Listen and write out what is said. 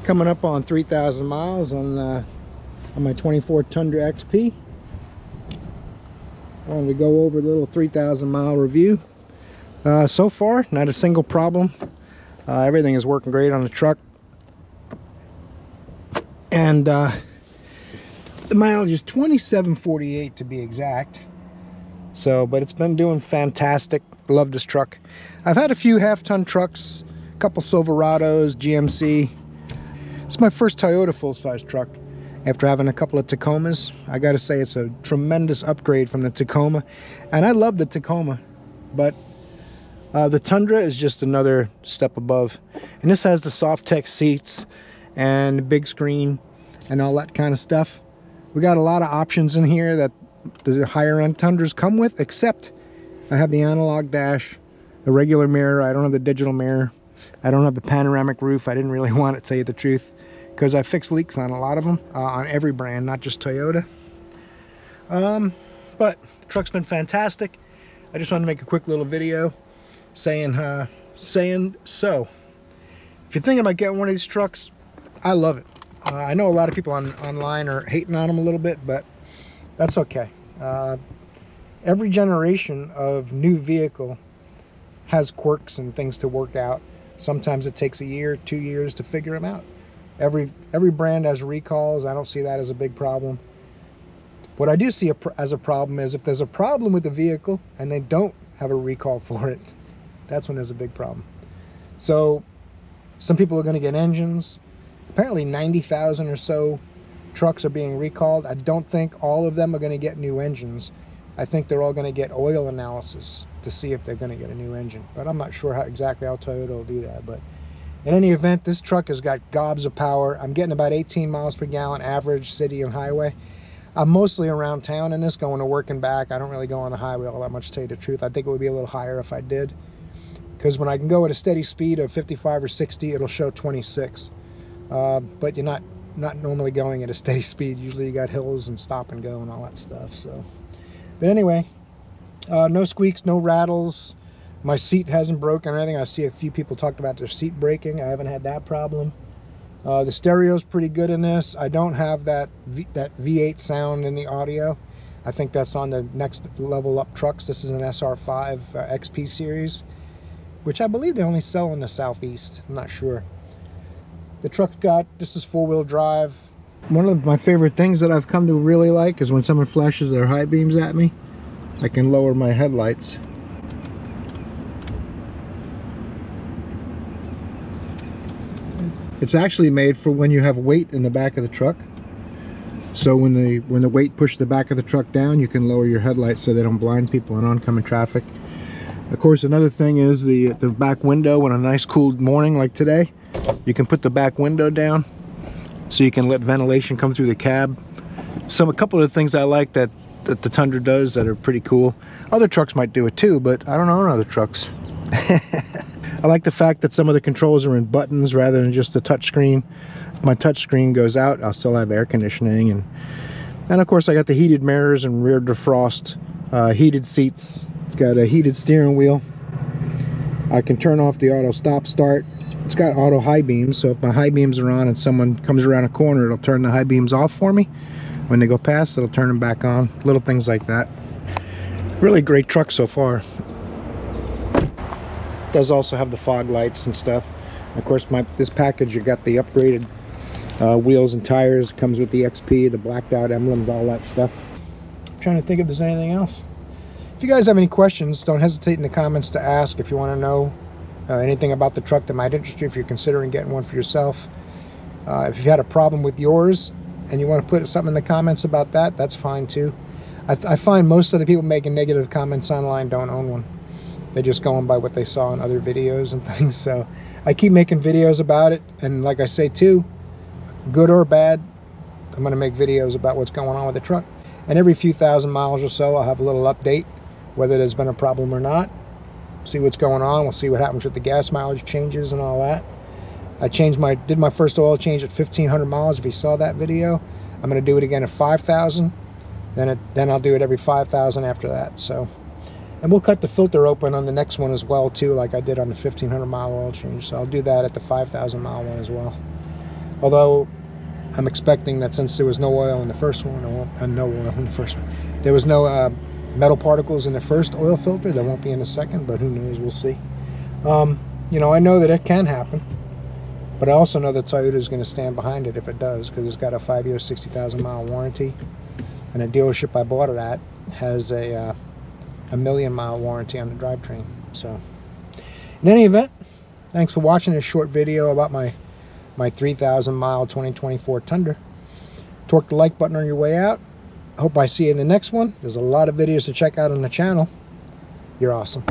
Coming up on 3,000 miles on my 24 Tundra XP. I wanted to go over a little 3,000 mile review. So far, not a single problem. Everything is working great on the truck. And the mileage is 2748 to be exact. So, but it's been doing fantastic. Love this truck. I've had a few half-ton trucks, a couple Silverados, GMC. It's my first Toyota full-size truck after having a couple of Tacomas. I gotta say, it's a tremendous upgrade from the Tacoma, and I love the Tacoma, but the Tundra is just another step above. And this has the soft tech seats and the big screen and all that kind of stuff. We got a lot of options in here that the higher end Tundras come with, except I have the analog dash, the regular mirror. I don't have the digital mirror. I don't have the panoramic roof. I didn't really want it, to tell you the truth, because I fixed leaks on a lot of them, on every brand, not just Toyota. But the truck's been fantastic. I just wanted to make a quick little video saying so. If you're thinking about getting one of these trucks, I love it. I know a lot of people online are hating on them a little bit, but that's okay. Every generation of new vehicle has quirks and things to work out. Sometimes it takes a year, 2 years to figure them out. Every brand has recalls. I don't see that as a big problem. What I do see as a problem is if there's a problem with the vehicle and they don't have a recall for it, that's when there's a big problem. So some people are going to get engines. Apparently 90,000 or so trucks are being recalled. I don't think all of them are going to get new engines. I think they're all going to get oil analysis to see if they're going to get a new engine. But I'm not sure exactly how Toyota will do that. But in any event, this truck has got gobs of power. I'm getting about 18 miles per gallon average city and highway. I'm mostly around town in this, going to work and back. I don't really go on the highway all that much, to tell you the truth. I think it would be a little higher if I did, because when I can go at a steady speed of 55 or 60, it'll show 26. But you're not normally going at a steady speed. Usually you got hills and stop and go and all that stuff. So, but anyway, no squeaks, no rattles. My seat hasn't broken or anything. I see a few people talked about their seat breaking. I haven't had that problem. The stereo's pretty good in this. I don't have that V8 sound in the audio. I think that's on the next level up trucks. This is an SR5 XP series, which I believe they only sell in the Southeast. I'm not sure. The truck's this is 4-wheel drive. One of my favorite things that I've come to really like is when someone flashes their high beams at me, I can lower my headlights. It's actually made for when you have weight in the back of the truck. So when the weight pushes the back of the truck down, you can lower your headlights so they don't blind people in oncoming traffic. Of course, another thing is the back window. On a nice cool morning like today, you can put the back window down so you can let ventilation come through the cab. A couple of things I like that the Tundra does that are pretty cool. Other trucks might do it too, but I don't own other trucks. I like the fact that some of the controls are in buttons rather than just a touch screen. If my touch screen goes out, I'll still have air conditioning, and of course I got the heated mirrors and rear defrost, heated seats. It's got a heated steering wheel. I can turn off the auto stop start. It's got auto high beams, so if my high beams are on and someone comes around a corner, it'll turn the high beams off for me. When they go past, it'll turn them back on. Little things like that. Really great truck so far. Does also have the fog lights and stuff. Of course, this package, you got the upgraded wheels and tires. Comes with the XP, the blacked out emblems, all that stuff. I'm trying to think if there's anything else. If you guys have any questions, don't hesitate in the comments to ask. If you want to know anything about the truck that might interest you, if you're considering getting one for yourself. If you had a problem with yours and you want to put something in the comments about that, that's fine too. I find most of the people making negative comments online don't own one. They're just going by what they saw in other videos and things. So I keep making videos about it, and like I say too, good or bad, I'm going to make videos about what's going on with the truck. And every few thousand miles or so, I'll have a little update, whether there's been a problem or not. See what's going on. We'll see what happens with the gas mileage changes and all that. I did my first oil change at 1,500 miles. If you saw that video, I'm going to do it again at 5,000. Then I'll do it every 5,000 after that. So, and we'll cut the filter open on the next one as well too, like I did on the 1,500 mile oil change. So I'll do that at the 5,000 mile one as well. Although I'm expecting that since there was no oil in the first one, there was no metal particles in the first oil filter, there won't be in the second, but who knows, we'll see. You know, I know that it can happen, but I also know that Toyota is going to stand behind it if it does, because it's got a 5-year, 60,000 mile warranty, and a dealership I bought it at has a 1,000,000 mile warranty on the drivetrain. So, in any event, thanks for watching this short video about my 3,000 mile 2024 Tundra. Torque the like button on your way out. I hope I see you in the next one. There's a lot of videos to check out on the channel. You're awesome.